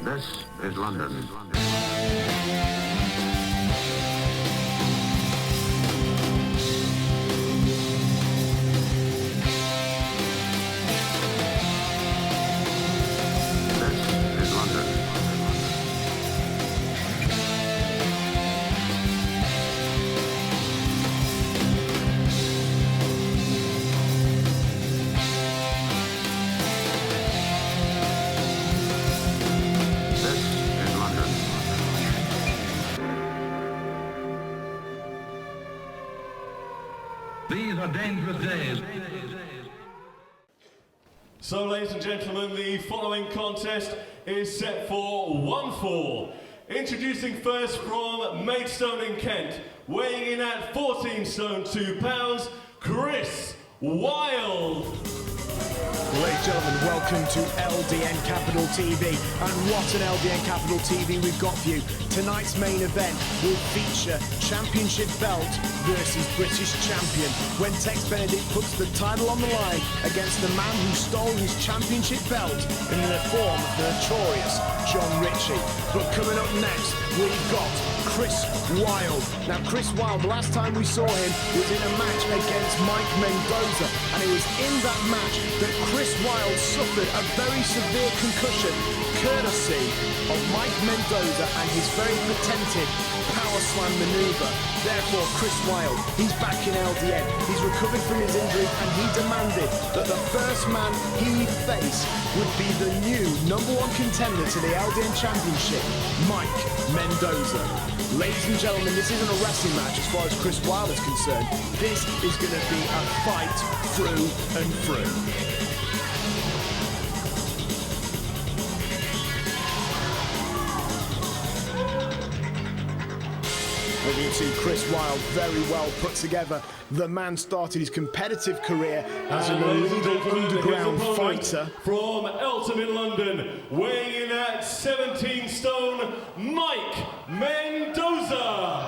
This is London. These are dangerous days. So, ladies and gentlemen, the following contest is set for one fall. Introducing first from Maidstone in Kent, weighing in at 14 stone 2 pounds, Chris Wyld. Ladies and gentlemen, welcome to LDN Capital TV. And what an LDN Capital TV we've got for you. Tonight's main event will feature championship belt versus British champion, when Tex Benedict puts the title on the line against the man who stole his championship belt in the form of the notorious John Ritchie. But coming up next, we've got Chris Wyld. Now, Chris Wyld, the last time we saw him was in a match against Mike Mendoza, and it was in that match that Chris Wyld suffered a very severe concussion, courtesy of Mike Mendoza and his very patented power slam maneuver. Therefore, Chris Wyld, he's back in LDN. He's recovered from his injury, and he demanded that the first man he'd face would be the new #1 contender to the LDN Championship, Mike Mendoza. Ladies and gentlemen, this isn't a wrestling match as far as Chris Wyld is concerned. This is going to be a fight through and through. As you can see, Chris Wyld, very well put together. The man started his competitive career as an illegal underground fighter. From Eltham in London, weighing in at 17 stone, Mike Mendoza.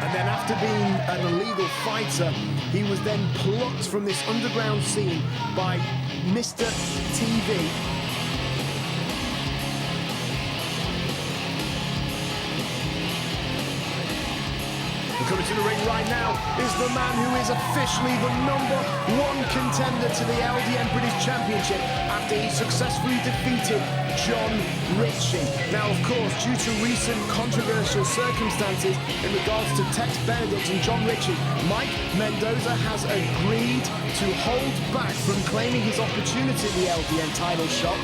And then after being an illegal fighter, he was then plucked from this underground scene by Mr. TV. Coming to the ring right now is the man who is officially the #1 contender to the LDN British Championship after he successfully defeated John Ritchie. Now, of course, due to recent controversial circumstances in regards to Tex Benedict and John Ritchie, Mike Mendoza has agreed to hold back from claiming his opportunity at the LDN title shot.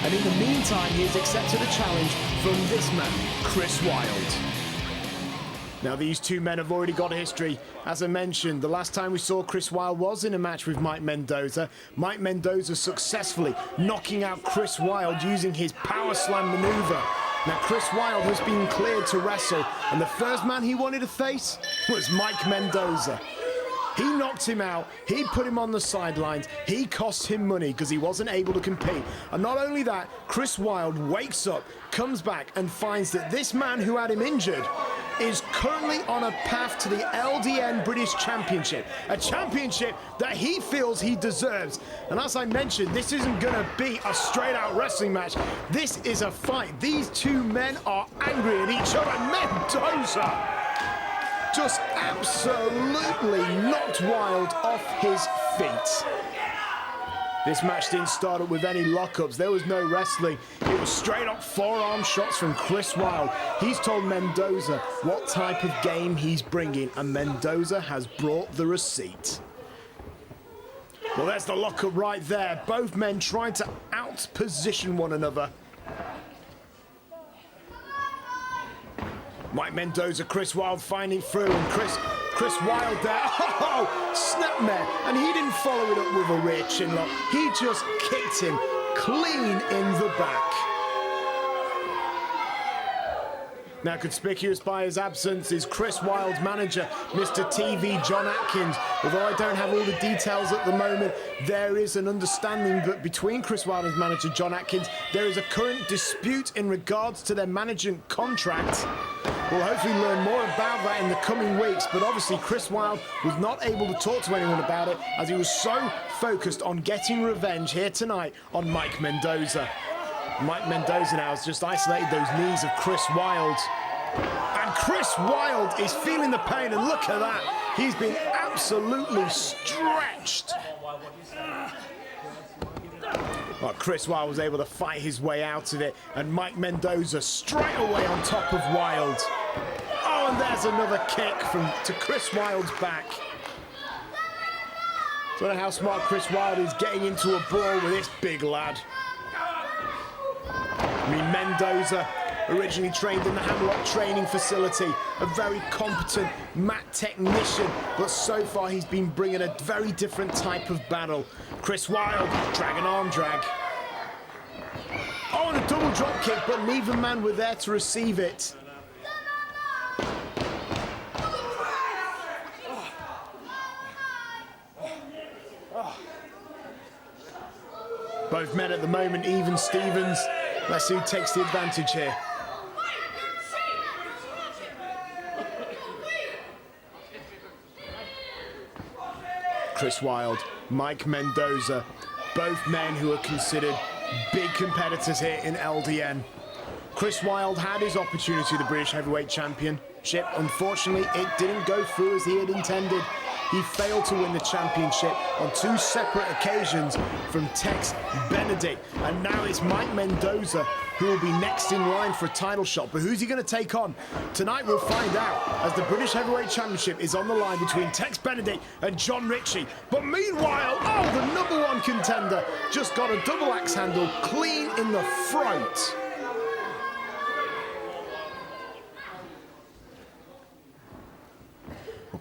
And in the meantime, he has accepted a challenge from this man, Chris Wyld. Now, these two men have already got a history. As I mentioned, the last time we saw Chris Wyld was in a match with Mike Mendoza. Mike Mendoza successfully knocking out Chris Wyld using his power slam maneuver. Now, Chris Wyld has been cleared to wrestle, and the first man he wanted to face was Mike Mendoza. He knocked him out, he put him on the sidelines, he cost him money because he wasn't able to compete. And not only that, Chris Wyld wakes up, comes back and finds that this man who had him injured is currently on a path to the LDN British Championship, a championship that he feels he deserves. And as I mentioned, this isn't going to be a straight-out wrestling match. This is a fight. These two men are angry at each other. Mendoza just absolutely knocked Wyld off his feet. This match didn't start up with any lockups. There was no wrestling. It was straight up forearm shots from Chris Wyld. He's told Mendoza what type of game he's bringing, and Mendoza has brought the receipt. Well, there's the lockup right there. Both men trying to out-position one another. Mike Mendoza, Chris Wyld finding through, and Chris Wyld there, oh, snapmare, and he didn't follow it up with a rear chin lock. He just kicked him clean in the back. Now, conspicuous by his absence is Chris Wyld's manager, Mr. TV John Atkins. Although I don't have all the details at the moment, there is an understanding that between Chris Wyld and his manager, John Atkins, there is a current dispute in regards to their management contract. We'll hopefully learn more about that in the coming weeks, but obviously Chris Wyld was not able to talk to anyone about it as he was so focused on getting revenge here tonight on Mike Mendoza. Mike Mendoza now has just isolated those knees of Chris Wyld. And Chris Wyld is feeling the pain, and look at that. He's been absolutely stretched. But Chris Wyld was able to fight his way out of it, and Mike Mendoza straight away on top of Wyld. Oh, and there's another kick to Chris Wyld's back. Don't know how smart Chris Wyld is getting into a brawl with this big lad. I mean, Mendoza originally trained in the Hamlock training facility, a very competent mat technician, but so far he's been bringing a very different type of battle. Chris Wyld, dragon arm drag. Oh, and a double drop kick, but neither man were there to receive it. Both men at the moment, even Stevens. Let's see who takes the advantage here. Chris Wyld, Mike Mendoza, both men who are considered big competitors here in LDN. Chris Wyld had his opportunity, the British Heavyweight Championship. Unfortunately, it didn't go through as he had intended. He failed to win the championship on 2 separate occasions from Tex Benedict. And now it's Mike Mendoza who will be next in line for a title shot. But who's he going to take on? Tonight we'll find out, as the British Heavyweight Championship is on the line between Tex Benedict and John Ritchie. But meanwhile, oh, the #1 contender just got a double axe handle clean in the throat.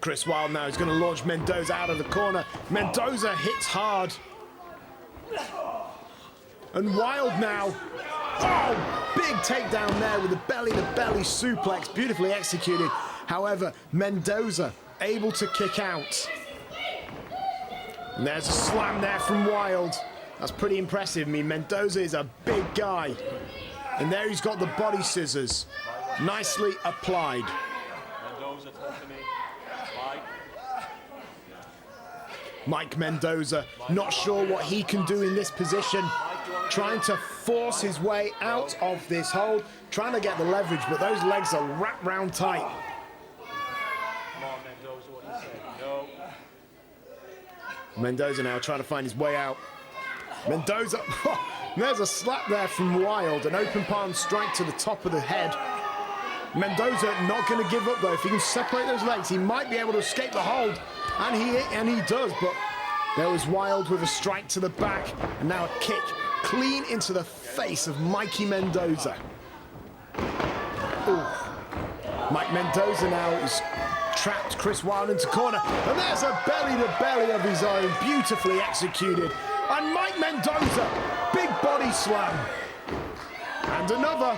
Chris Wyld now is going to launch Mendoza out of the corner. Mendoza hits hard. And Wyld now. Oh, big takedown there with a belly-to-belly suplex. Beautifully executed. However, Mendoza able to kick out. And there's a slam there from Wyld. That's pretty impressive. I mean, Mendoza is a big guy. And there he's got the body scissors. Nicely applied. Mendoza, talk to me. Mike Mendoza, not sure what he can do in this position. Trying to force his way out of this hold. Trying to get the leverage, but those legs are wrapped round tight. Come on, Mendoza, what do you say? No. Mendoza now trying to find his way out. Mendoza, there's a slap there from Wyld. An open palm strike to the top of the head. Mendoza not going to give up though. If he can separate those legs, he might be able to escape the hold. And he does, but there was Wyld with a strike to the back, and now a kick clean into the face of Mikey Mendoza. Ooh. Mike Mendoza now is trapped Chris Wyld into corner, and there's a belly-to-belly of his own, beautifully executed. And Mike Mendoza, big body slam. And another.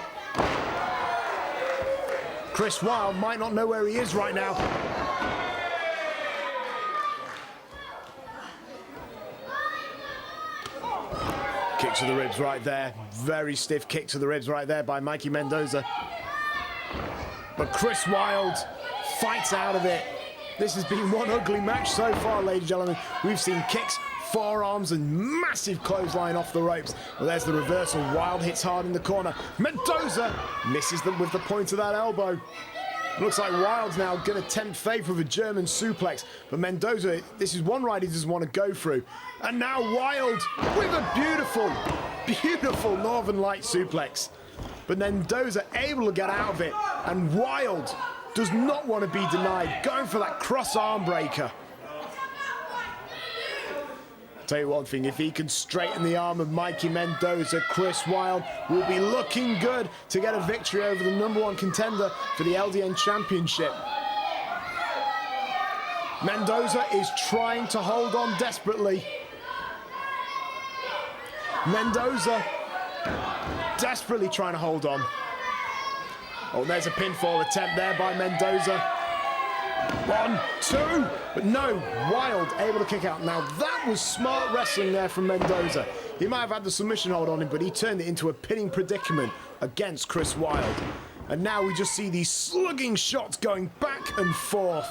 Chris Wyld might not know where he is right now. Kick to the ribs right there. Very stiff kick to the ribs right there by Mikey Mendoza. But Chris Wyld fights out of it. This has been one ugly match so far, ladies and gentlemen. We've seen kicks, forearms, and massive clothesline off the ropes. Well, there's the reversal. Wyld hits hard in the corner. Mendoza misses them with the point of that elbow. Looks like Wyld's now going to tempt fate with a German suplex. But Mendoza, this is one ride he doesn't want to go through. And now Wyld with a beautiful, beautiful Northern Light suplex. But Mendoza able to get out of it. And Wyld does not want to be denied, going for that cross arm breaker. Tell you one thing, if he can straighten the arm of Mikey Mendoza, Chris Wyld will be looking good to get a victory over the #1 contender for the LDN Championship. Mendoza is trying to hold on desperately. Mendoza desperately trying to hold on. Oh, there's a pinfall attempt there by Mendoza. 1, 2, but no, Wyld able to kick out. Now that was smart wrestling there from Mendoza. He might have had the submission hold on him, but he turned it into a pinning predicament against Chris Wyld. And now we just see these slugging shots going back and forth.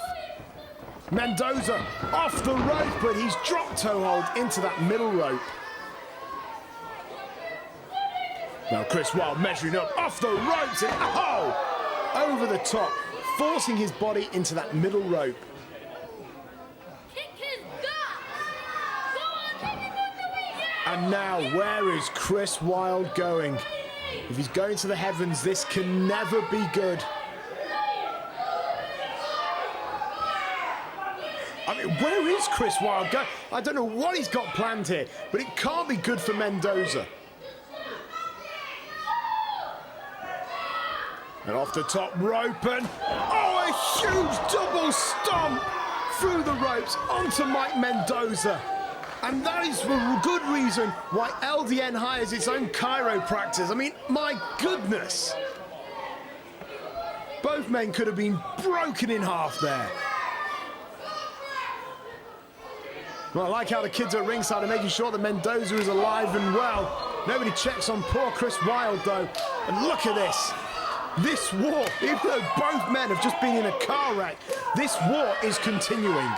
Mendoza off the rope, but he's dropped toe hold into that middle rope. Now Chris Wilde measuring up off the ropes and over the top, forcing his body into that middle rope. And now, where is Chris Wilde going? If he's going to the heavens, this can never be good. I mean, where is Chris Wilde going? I don't know what he's got planned here, but it can't be good for Mendoza. And off the top rope and, a huge double stomp through the ropes onto Mike Mendoza. And that is for good reason why LDN hires its own chiropractors. I mean, my goodness. Both men could have been broken in half there. Well, I like how the kids at ringside are making sure that Mendoza is alive and well. Nobody checks on poor Chris Wilde, though. And look at this. This war, even though both men have just been in a car wreck, this war is continuing.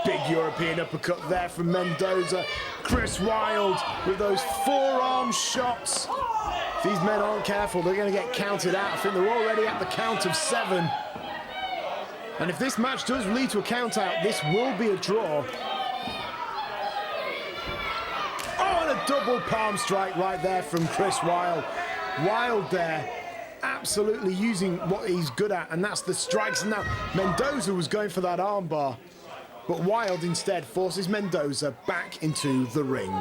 Big European uppercut there from Mendoza. Chris Wilde with those forearm shots. If these men aren't careful, they're going to get counted out. I think they're already at the count of 7. And if this match does lead to a count out, this will be a draw. And a double palm strike right there from Chris Wilde. Wilde there, absolutely using what he's good at, and that's the strikes. And now Mendoza was going for that armbar, but Wilde instead forces Mendoza back into the ring.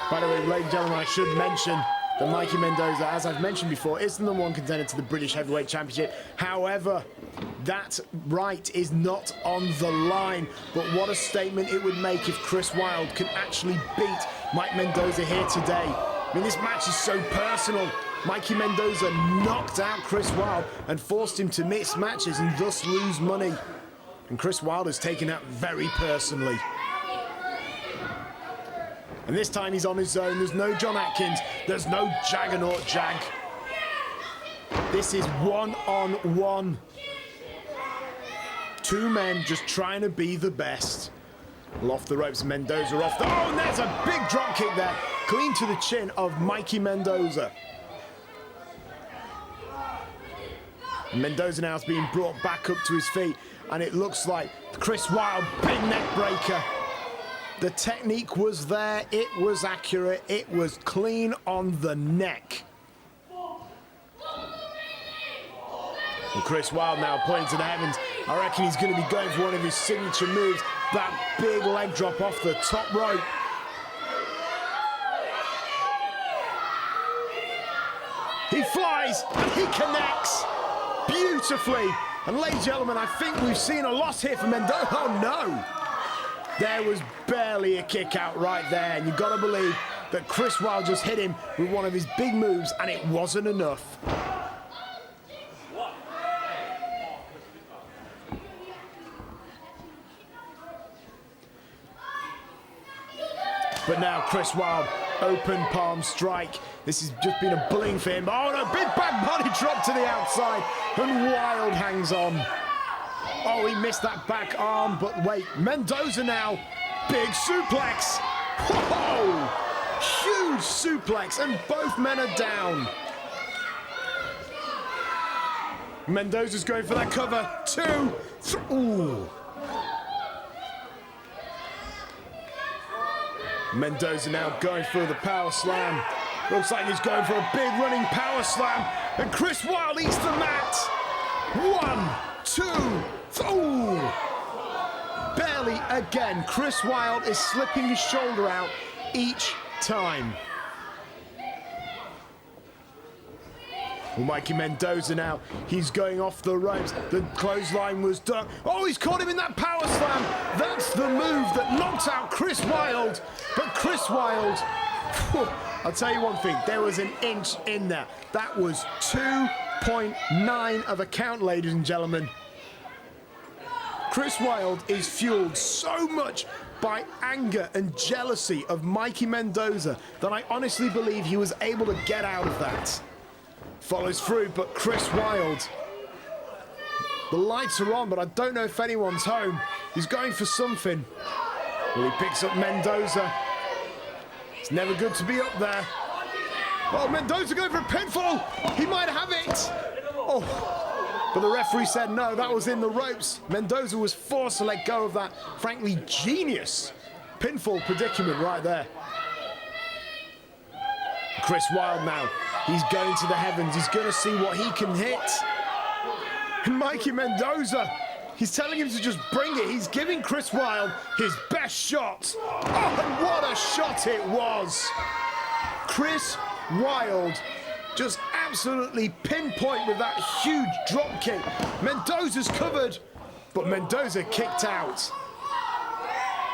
By the way, ladies and gentlemen, I should mention that Mikey Mendoza, as I've mentioned before, is the #1 contender to the British Heavyweight Championship. However, that right is not on the line. But what a statement it would make if Chris Wilde can actually beat Mike Mendoza here today. I mean, this match is so personal. Mikey Mendoza knocked out Chris Wilde and forced him to miss matches and thus lose money. And Chris Wilde has taken that very personally. And this time he's on his own. There's no John Atkins. There's no Juggernaut Jag. This is one-on-one. Two men just trying to be the best. Well, off the ropes, Mendoza off the... and there's a big drop kick there. Clean to the chin of Mikey Mendoza. Mendoza now is being brought back up to his feet. And it looks like Chris Wilde, big neck breaker. The technique was there, it was accurate, it was clean on the neck. And Chris Wilde now pointing to the heavens. I reckon he's going to be going for one of his signature moves, that big leg drop off the top rope. He flies and he connects beautifully. And ladies and gentlemen, I think we've seen a loss here for Mendoza. Oh no! There was barely a kick out right there, and you've got to believe that Chris Wilde just hit him with one of his big moves, and it wasn't enough. But now Chris Wilde, open palm strike. This has just been a bling for him. Oh no, big back body drop to the outside, and Wilde hangs on. Oh, he missed that back arm, but wait, Mendoza now, big suplex. Whoa! Huge suplex, and both men are down. Mendoza's going for that cover, 2, 3, ooh. Mendoza now going for the power slam. Looks like he's going for a big running power slam, and Chris Wilde eats the mat. 1, 2, ooh! Barely again. Chris Wilde is slipping his shoulder out each time. Well, Mikey Mendoza now, he's going off the ropes. The clothesline was done. Oh, he's caught him in that power slam. That's the move that knocked out Chris Wilde. But Chris Wilde, whew, I'll tell you one thing, there was an inch in there. That was 2.9 of a count, ladies and gentlemen. Chris Wilde is fueled so much by anger and jealousy of Mikey Mendoza that I honestly believe he was able to get out of that. Follows through, but Chris Wilde The lights are on, but I don't know if anyone's home. He's going for something. Well, he picks up Mendoza. It's never good to be up there. Oh, Mendoza going for a pinfall. He might have it. Oh, but the referee said no, that was in the ropes. Mendoza was forced to let go of that, frankly, genius pinfall predicament right there. Chris Wyld now. He's going to the heavens. He's going to see what he can hit. And Mikey Mendoza, he's telling him to just bring it. He's giving Chris Wyld his best shot. Oh, and what a shot it was. Chris Wyld just absolutely pinpoint with that huge drop kick. Mendoza's covered, but Mendoza kicked out.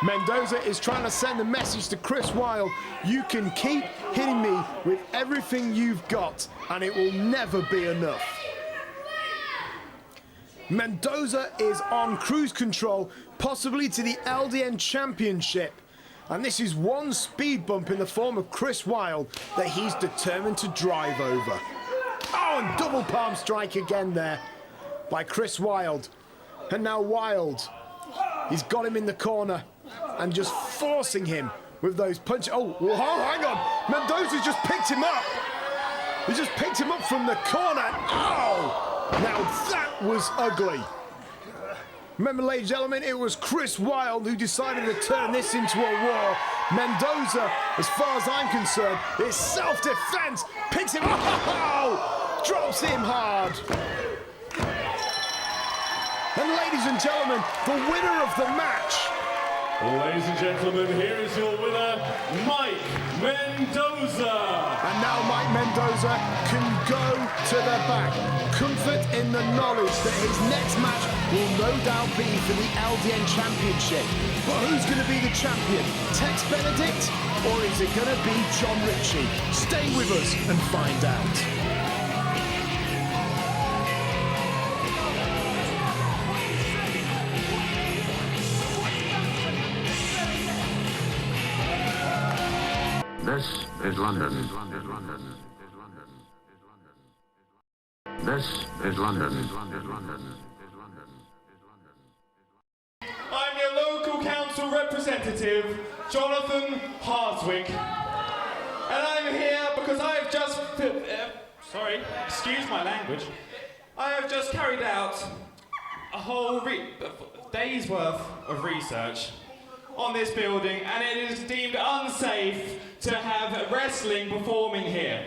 Mendoza is trying to send a message to Chris Wyld. You can keep hitting me with everything you've got, and it will never be enough. Mendoza is on cruise control, possibly to the LDN Championship. And this is one speed bump in the form of Chris Wyld that he's determined to drive over. Oh, and double palm strike again there by Chris Wyld. And now Wyld, he's got him in the corner and just forcing him with those punches. Oh, hang on. Mendoza just picked him up. He just picked him up from the corner. Oh! Now that was ugly. Remember, ladies and gentlemen, it was Chris Wyld who decided to turn this into a war. Mendoza, as far as I'm concerned, is self-defense. Picks him up. Oh, drops him hard. And ladies and gentlemen, the winner of the match. Ladies and gentlemen, here is your winner, Mike Mendoza. And now Mike Mendoza can go to the back. Comfort in the knowledge that his next match will no doubt be for the LDN Championship. But who's going to be the champion? Tex Benedict? Or is it going to be John Ritchie? Stay with us and find out. This is London. This is London. I'm your local council representative, Jonathan Harswick. And I'm here because I have just... sorry, excuse my language. I have just carried out a whole day's worth of research on this building, and it is deemed unsafe to have wrestling performing here.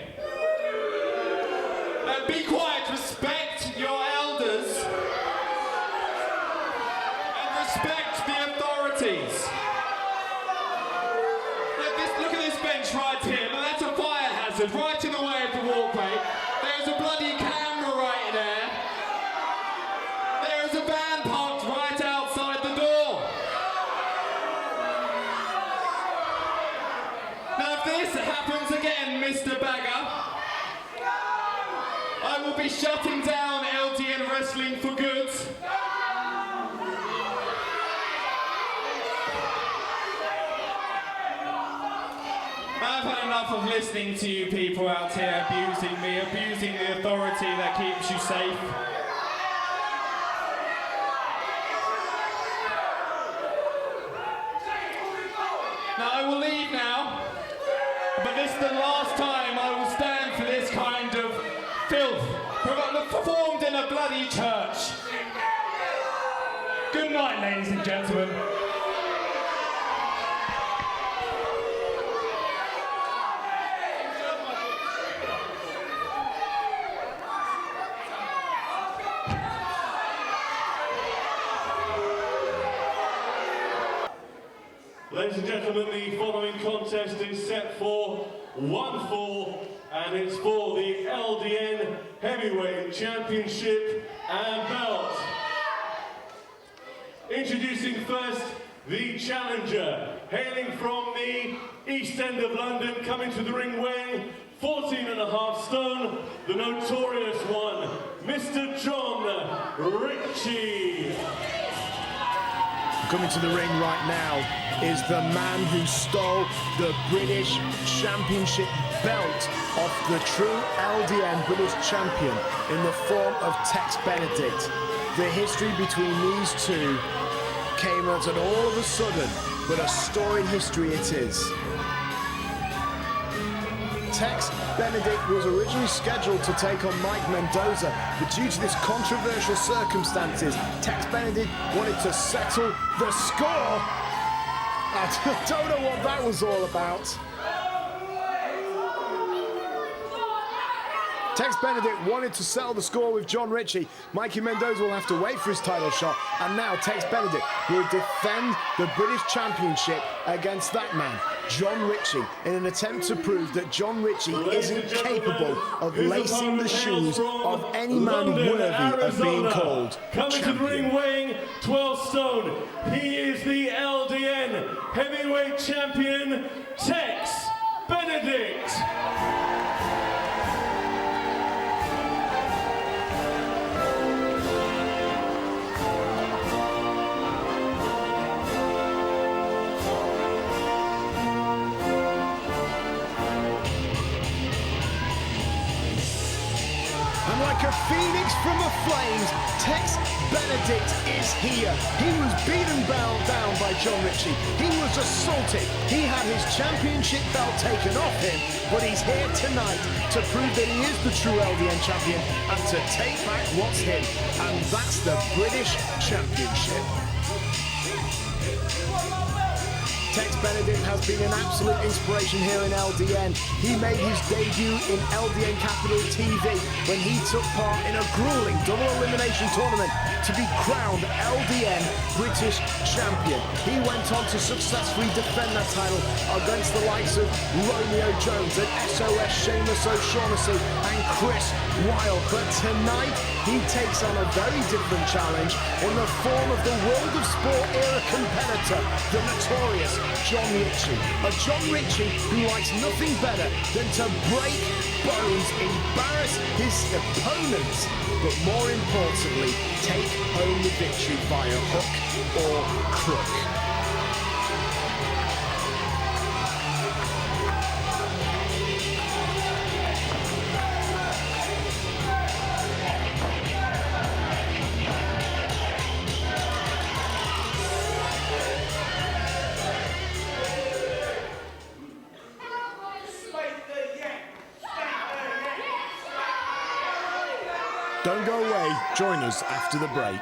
Be quiet, respect your elders, and respect the authorities. Look at this bench right here. Now that's a fire hazard right in the way of the walkway. There's a bloody camera right there. There is a van parked right outside the door. Now if this happens again, Mr. Bagger, I will be shutting down LDN Wrestling for good. I've had enough of listening to you people out here abusing me, abusing the authority that keeps you safe. Now I will leave now, but this is the last time I will stand for this kind of filth performed in a bloody church. Good night, ladies and gentlemen. Ladies and gentlemen, the following contest is set for one fall, and it's for the LDN Heavyweight Championship and Belt. Introducing first, the challenger, hailing from the East End of London, coming to the ring weighing 14.5 stone, the notorious one, Mr. John Ritchie. Coming to the ring right now is the man who stole the British Championship belt off the true LDN British champion in the form of Tex Benedict. The history between these two came out and all of a sudden, but a storied history it is. Tex Benedict was originally scheduled to take on Mike Mendoza, but due to this controversial circumstances, Tex Benedict wanted to settle the score. I don't know what that was all about. Tex Benedict wanted to settle the score with John Ritchie. Mikey Mendoza will have to wait for his title shot, and now Tex Benedict will defend the British Championship against that man, John Ritchie, in an attempt to prove that John Ritchie isn't capable of lacing the shoes of any man worthy of being called coming champion. to the ring weighing 12 stone, he is the LDN Heavyweight Champion, Tex Benedict. Like a phoenix from the flames, Tex Benedict is here. He was beaten down by John Ritchie. He was assaulted. He had his championship belt taken off him, but he's here tonight to prove that he is the true LDN champion and to take back what's his, and that's the British Championship. Tex Benedict has been an absolute inspiration here in LDN. He made his debut in LDN Capital TV when he took part in a grueling double elimination tournament to be crowned LDN British Champion. He went on to successfully defend that title against the likes of Romeo Jones and SOS Seamus O'Shaughnessy and Chris Wyld. But tonight, he takes on a very different challenge in the form of the World of Sport era competitor, the notorious John Ritchie. A John Ritchie who likes nothing better than to break bones, embarrass his opponents, but more importantly, take home the victory via hook or crook. Don't go away. Join us after the break.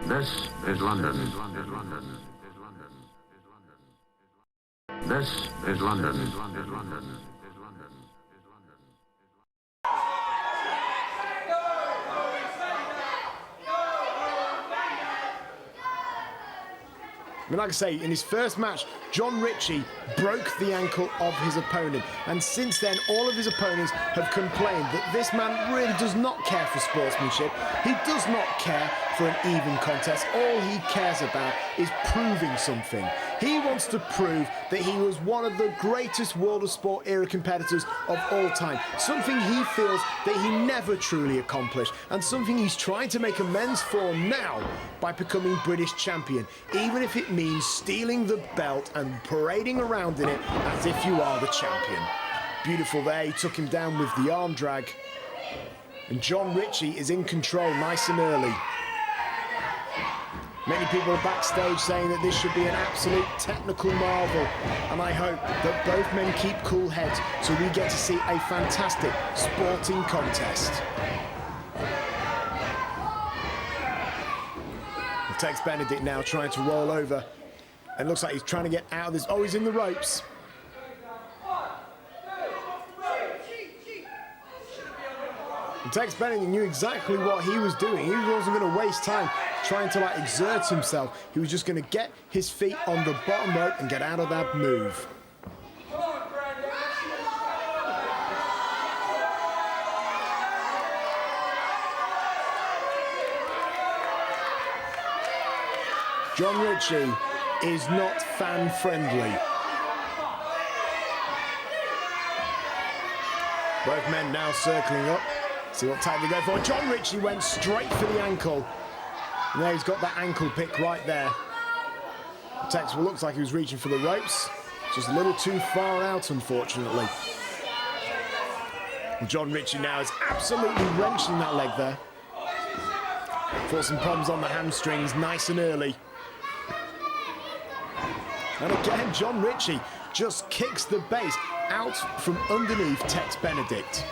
This is London. This is London. I mean, like I say, in his first match, John Ritchie broke the ankle of his opponent. And since then, all of his opponents have complained that this man really does not care for sportsmanship. He does not care for an even contest. All he cares about is proving something. He wants to prove that he was one of the greatest World of Sport era competitors of all time. Something he feels that he never truly accomplished, and something he's trying to make amends for now by becoming British champion, even if it means stealing the belt and parading around in it as if you are the champion. Beautiful there, he took him down with the arm drag. And John Ritchie is in control nice and early. Many people are backstage saying that this should be an absolute technical marvel, and I hope that both men keep cool heads so we get to see a fantastic sporting contest. Tex Benedict now trying to roll over, and looks like he's trying to get out of this. Oh, he's in the ropes. And Tex Benedict knew exactly what he was doing. He wasn't going to waste time trying to exert himself. He was just going to get his feet on the bottom rope and get out of that move. John Ritchie is not fan-friendly. Both men now circling up. See what type they go for. John Ritchie went straight for the ankle. And there he's got that ankle pick right there. Tex looks like he was reaching for the ropes. Just a little too far out, unfortunately. John Ritchie now is absolutely wrenching that leg there. Forcing problems on the hamstrings nice and early. And again, John Ritchie just kicks the base out from underneath Tex Benedict.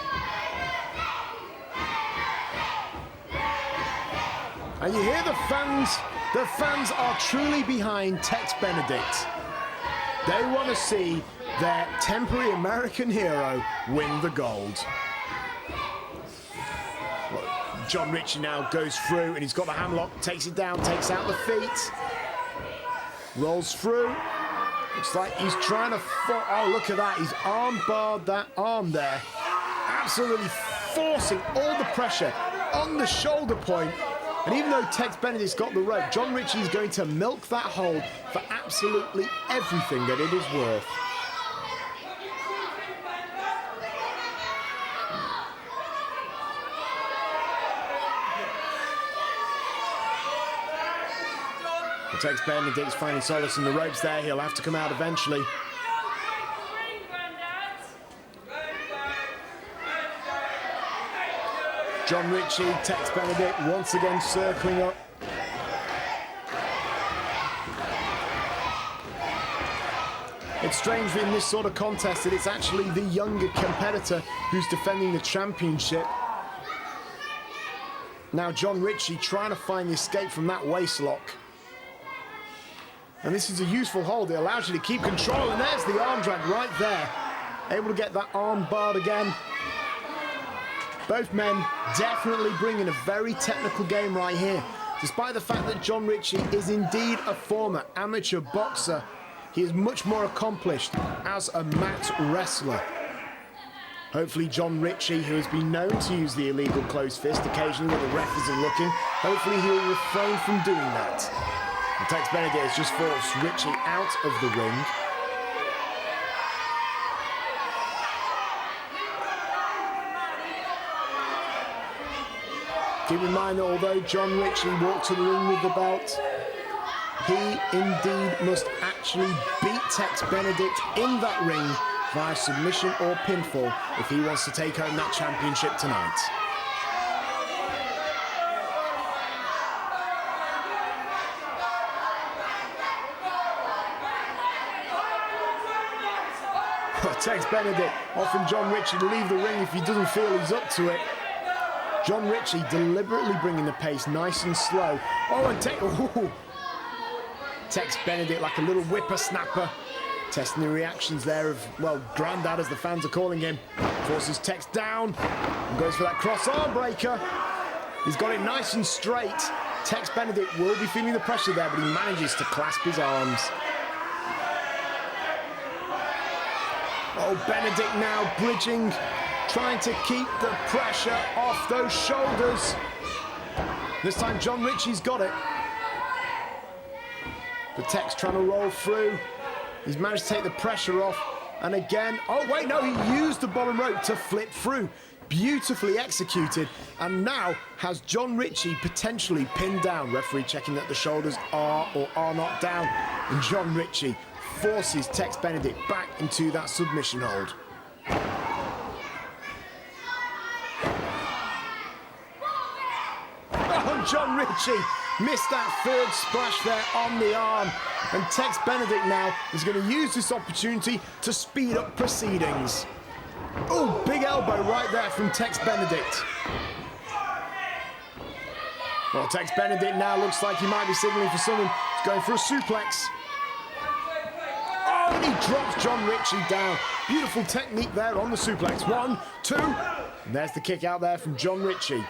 And you hear the fans are truly behind Tex Benedict. They want to see their temporary American hero win the gold. Well, John Ritchie now goes through and he's got the hamlock, takes it down, takes out the feet, rolls through. Looks like he's trying to, oh look at that, he's arm barred that arm there. Absolutely forcing all the pressure on the shoulder point. And even though Tex Benedict's got the rope, John Ritchie is going to milk that hold for absolutely everything that it is worth. Well, Tex Benedict's finding solace in the ropes there. He'll have to come out eventually. John Ritchie, Tex Benedict once again circling up. It's strange in this sort of contest that it's actually the younger competitor who's defending the championship. Now John Ritchie trying to find the escape from that waist lock. And this is a useful hold. It allows you to keep control, and there's the arm drag right there. Able to get that arm barred again. Both men definitely bringing a very technical game right here. Despite the fact that John Ritchie is indeed a former amateur boxer, he is much more accomplished as a mat wrestler. Hopefully John Ritchie, who has been known to use the illegal closed fist occasionally when the refs are looking, hopefully he'll refrain from doing that. And Tex Benedict has just forced Ritchie out of the ring. Keep in mind that although John Ritchie walked to the ring with the belt, he indeed must actually beat Tex Benedict in that ring via submission or pinfall if he wants to take home that championship tonight. Tex Benedict offering John Ritchie to leave the ring if he doesn't feel he's up to it. John Ritchie deliberately bringing the pace nice and slow. Oh, and Tex Benedict like a little whippersnapper. Testing the reactions there of, well, Grandad as the fans are calling him. Forces Tex down and goes for that cross arm breaker. He's got it nice and straight. Tex Benedict will be feeling the pressure there, but he manages to clasp his arms. Oh, Benedict now bridging, trying to keep the pressure off those shoulders. This time John Ritchie's got it. But Tex trying to roll through. He's managed to take the pressure off. And again, oh wait, no, he used the bottom rope to flip through. Beautifully executed. And now has John Ritchie potentially pinned down. Referee checking that the shoulders are or are not down. And John Ritchie forces Tex Benedict back into that submission hold. Oh, John Ritchie missed that third splash there on the arm. And Tex Benedict now is going to use this opportunity to speed up proceedings. Oh, big elbow right there from Tex Benedict. Well, Tex Benedict now looks like he might be signaling for someone. He's going for a suplex. Oh, and he drops John Ritchie down. Beautiful technique there on the suplex. 1, 2. And there's the kick out there from John Ritchie.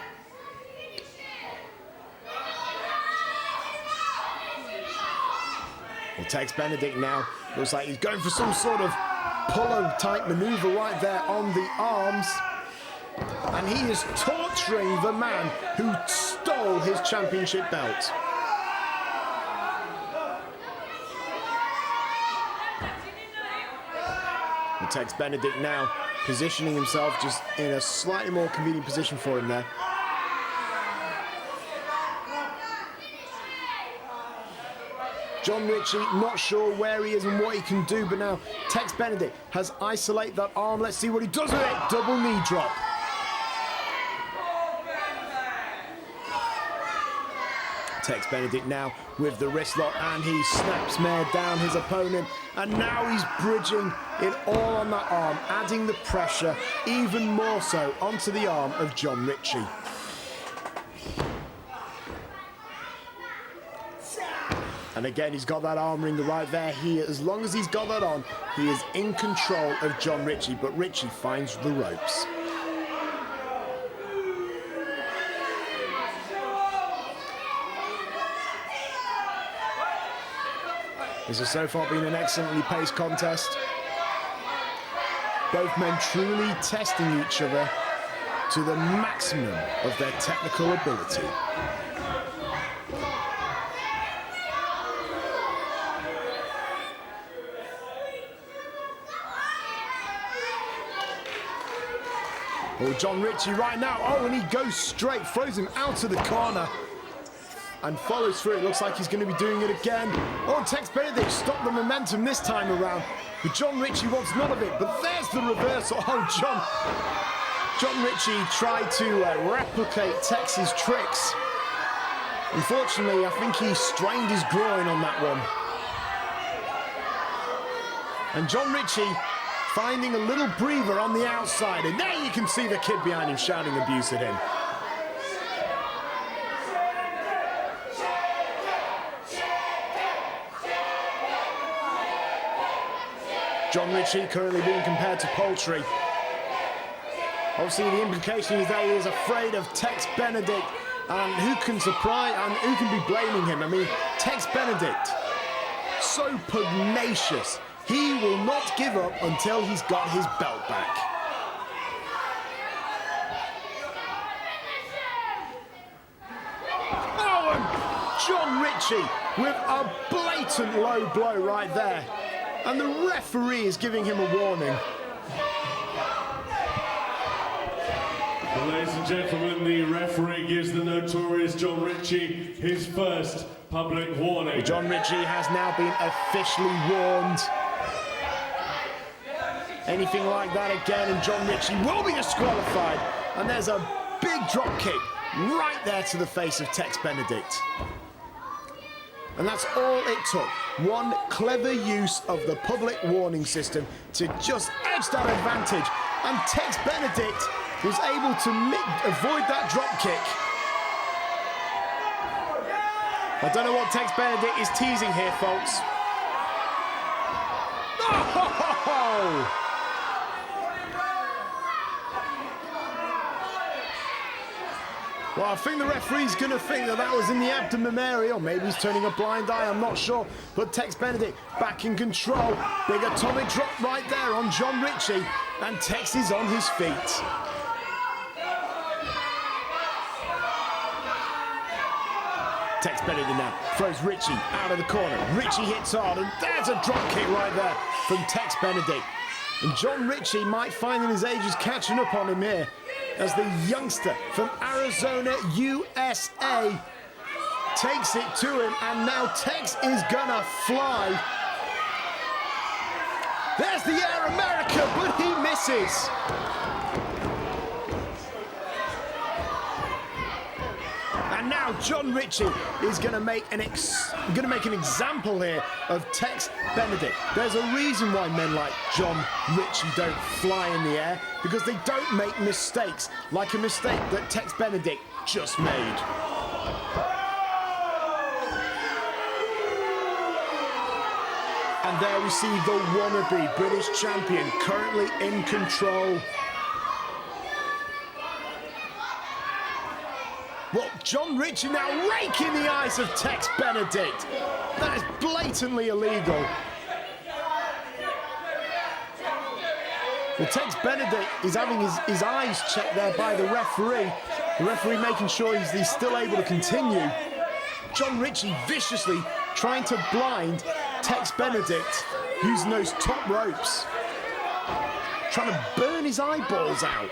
Well, Tex Benedict now looks like he's going for some sort of pull-up type maneuver right there on the arms. And he is torturing the man who stole his championship belt. And Tex Benedict now positioning himself just in a slightly more convenient position for him there. John Ritchie not sure where he is and what he can do, but now Tex Benedict has isolated that arm. Let's see what he does with it. Double knee drop. Tex Benedict now with the wrist lock, and he snaps Mayor down his opponent, and now he's bridging it all on that arm, adding the pressure even more so onto the arm of John Ritchie. And again, he's got that arm ring right there. As long as he's got that on, he is in control of John Ritchie, but Ritchie finds the ropes. This has so far been an excellently paced contest. Both men truly testing each other to the maximum of their technical ability. Oh, John Ritchie right now. Oh, and he goes straight, throws him out of the corner and follows through. It looks like he's going to be doing it again. Oh, Tex Benedict stopped the momentum this time around. But John Ritchie wants none of it. But there's the reversal. Oh, John Ritchie tried to replicate Tex's tricks. Unfortunately, I think he strained his groin on that one. And John Ritchie finding a little breather on the outside, and there you can see the kid behind him shouting abuse at him. John Ritchie currently being compared to poultry. Obviously the implication is that he is afraid of Tex Benedict, and who can surprise and who can be blaming him? I mean, Tex Benedict, so pugnacious. He will not give up until he's got his belt back. Oh, and John Ritchie with a blatant low blow right there. And the referee is giving him a warning. Ladies and gentlemen, the referee gives the notorious John Ritchie his first public warning. John Ritchie has now been officially warned. Anything like that again and John Ritchie will be disqualified. And there's a big drop kick right there to the face of Tex Benedict. And that's all it took. One clever use of the public warning system to just edge that advantage. And Tex Benedict was able to avoid that drop kick. I don't know what Tex Benedict is teasing here, folks. Oh! Well, I think the referee's going to think that that was in the abdomen area, or maybe he's turning a blind eye, I'm not sure. But Tex Benedict back in control. Big atomic drop right there on John Ritchie, and Tex is on his feet. Tex Benedict now throws Ritchie out of the corner. Ritchie hits hard, and there's a drop kick right there from Tex Benedict. And John Ritchie might find that his age is catching up on him here, as the youngster from Arizona, USA, takes it to him, and now Tex is gonna fly. There's the Air America, but he misses. And now John Ritchie is going to make an example here of Tex Benedict. There's a reason why men like John Ritchie don't fly in the air, because they don't make mistakes, like a mistake that Tex Benedict just made. And there we see the wannabe British champion currently in control. Well, John Ritchie now raking the eyes of Tex Benedict. That is blatantly illegal. Well, Tex Benedict is having his eyes checked there by the referee. The referee making sure he's still able to continue. John Ritchie viciously trying to blind Tex Benedict using those top ropes. Trying to burn his eyeballs out.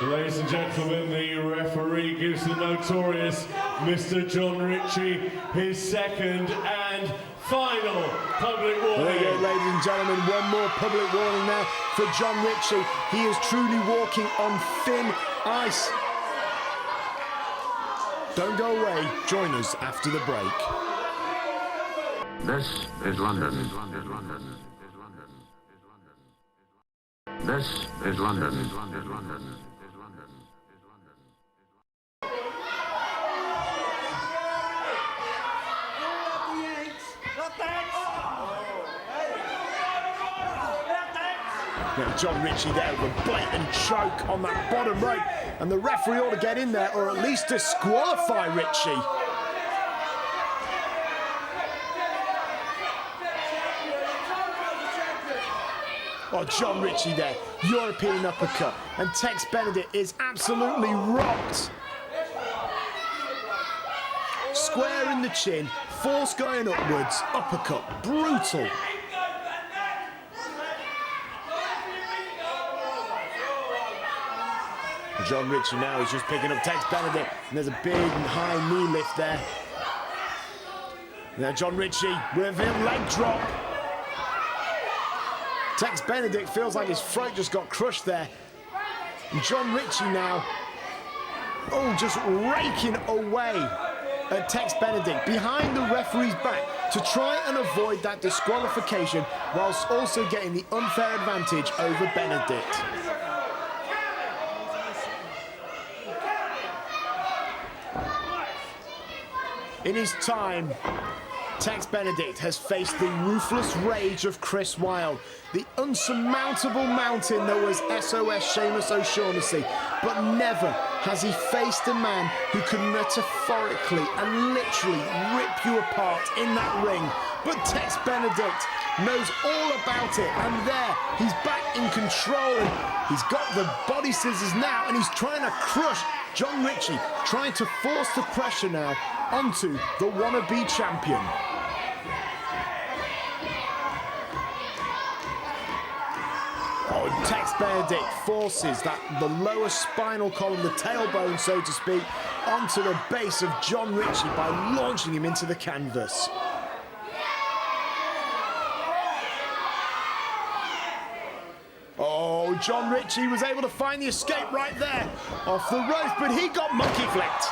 Ladies and gentlemen, the referee gives the notorious Mr. John Ritchie his second and final public warning. There you go, ladies and gentlemen, one more public warning now for John Ritchie. He is truly walking on thin ice. Don't go away. Join us after the break. This is London. This is London. Now John Ritchie there with a blatant choke on that bottom rope, and the referee ought to get in there or at least disqualify Ritchie. Oh, John Ritchie there, European uppercut, and Tex Benedict is absolutely rocked. Square in the chin, force going upwards, uppercut, brutal. John Ritchie now is just picking up Tex Benedict, and there's a big high knee lift there. Now John Ritchie with a leg drop. Tex Benedict feels like his throat just got crushed there. And John Ritchie now, just raking away at Tex Benedict behind the referee's back to try and avoid that disqualification whilst also getting the unfair advantage over Benedict. In his time, Tex Benedict has faced the ruthless rage of Chris Wyld, the unsurmountable mountain that was SOS Seamus O'Shaughnessy, but never has he faced a man who could metaphorically and literally rip you apart in that ring. But Tex Benedict knows all about it, and there, he's back in control. He's got the body scissors now, and he's trying to crush John Ritchie, trying to force the pressure now onto the wannabe champion. Tex Benedict forces the lower spinal column, the tailbone, so to speak, onto the base of John Ritchie by launching him into the canvas. Oh, John Ritchie was able to find the escape right there off the rope, but he got monkey flipped.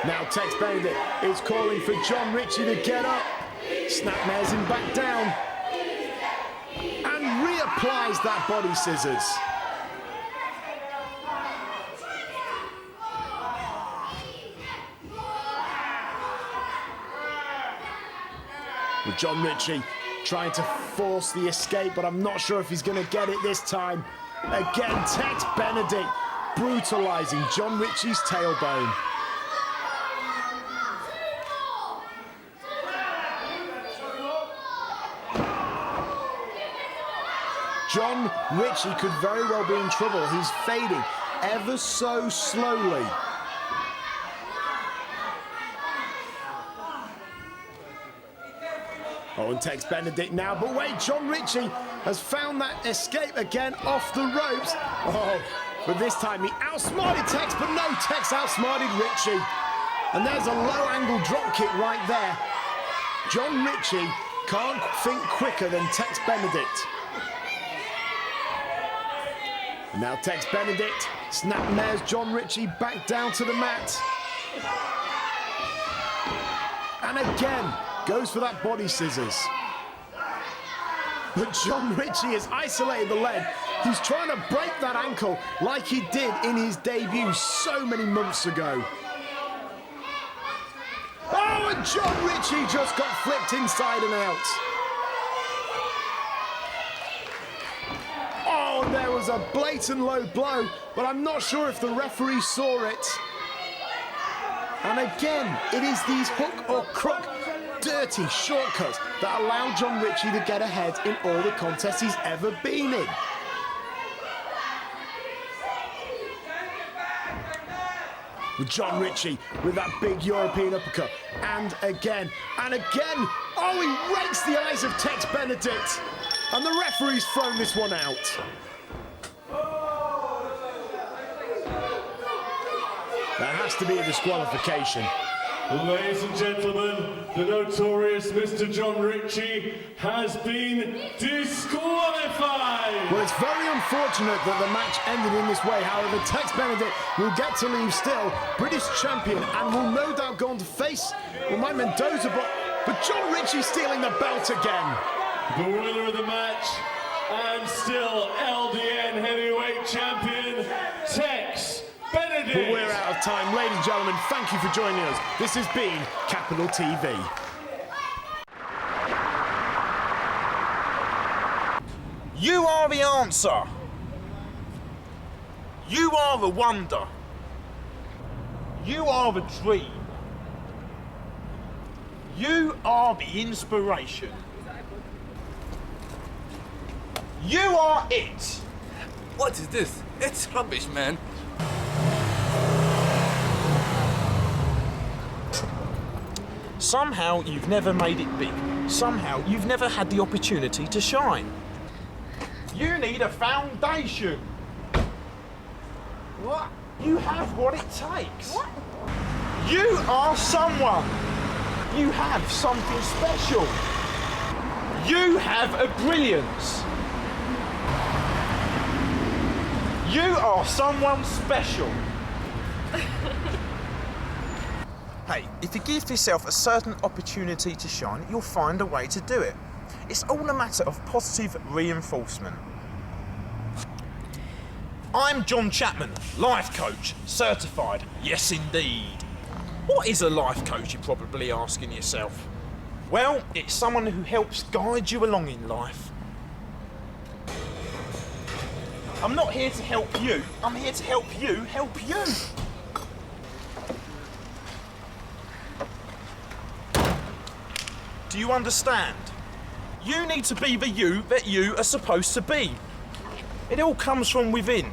Now Tex Benedict is calling for John Ritchie to get up. Snapmares him back down and reapplies that body scissors. With John Ritchie trying to force the escape, but I'm not sure if he's going to get it this time. Again, Tex Benedict brutalizing John Ritchie's tailbone. John Ritchie could very well be in trouble. He's fading ever so slowly. Oh, and Tex Benedict now, but wait, John Ritchie has found that escape again off the ropes. Oh, but this time he outsmarted Tex, but no, Tex outsmarted Ritchie. And there's a low angle drop kick right there. John Ritchie can't think quicker than Tex Benedict. Now Tex Benedict snapmares John Ritchie back down to the mat. And again, goes for that body scissors. But John Ritchie has isolated the leg. He's trying to break that ankle like he did in his debut so many months ago. Oh, and John Ritchie just got flipped inside and out. Oh, there was a blatant low blow, but I'm not sure if the referee saw it. And again, it is these hook or crook dirty shortcuts that allow John Ritchie to get ahead in all the contests he's ever been in. With John Ritchie with that big European uppercut. And again, oh, he rakes the eyes of Tex Benedict. And the referee's thrown this one out. There has to be a disqualification. Ladies and gentlemen, the notorious Mr. John Ritchie has been disqualified! Well, it's very unfortunate that the match ended in this way. However, Tex Benedict will get to leave still British champion and will no doubt go on to face Mike Mendoza, but John Ritchie stealing the belt again. The winner of the match and still LDN heavyweight champion, Tex Benedict. But we're out of time. Ladies and gentlemen, thank you for joining us. This has been Capital TV. You are the answer. You are the wonder. You are the dream. You are the inspiration. You are it. What is this? It's rubbish, man. Somehow you've never made it big. Somehow you've never had the opportunity to shine. You need a foundation. What? You have what it takes. What? You are someone. You have something special. You have a brilliance. You are someone special. Hey, if you give yourself a certain opportunity to shine, you'll find a way to do it. It's all a matter of positive reinforcement. I'm John Chapman, life coach, certified, yes indeed. What is a life coach, you're probably asking yourself? Well, it's someone who helps guide you along in life. I'm not here to help you, I'm here to help you help you. Do you understand? You need to be the you that you are supposed to be. It all comes from within.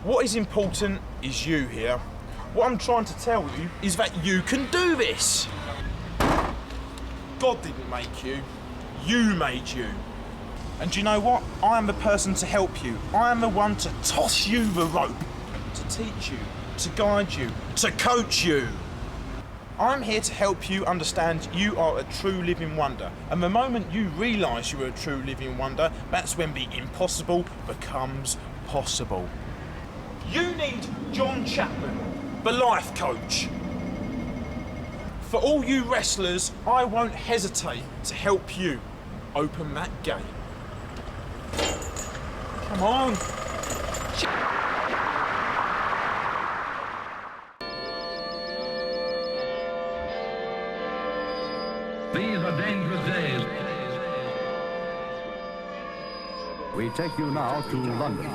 What is important is you here. What I'm trying to tell you is that you can do this. God didn't make you, you made you. And do you know what? I am the person to help you. I am the one to toss you the rope, to teach you, to guide you, to coach you. I'm here to help you understand you are a true living wonder. And the moment you realise you are a true living wonder, that's when the impossible becomes possible. You need John Chapman, the life coach. For all you wrestlers, I won't hesitate to help you open that gate. Come on. These are dangerous days. We take you now to London.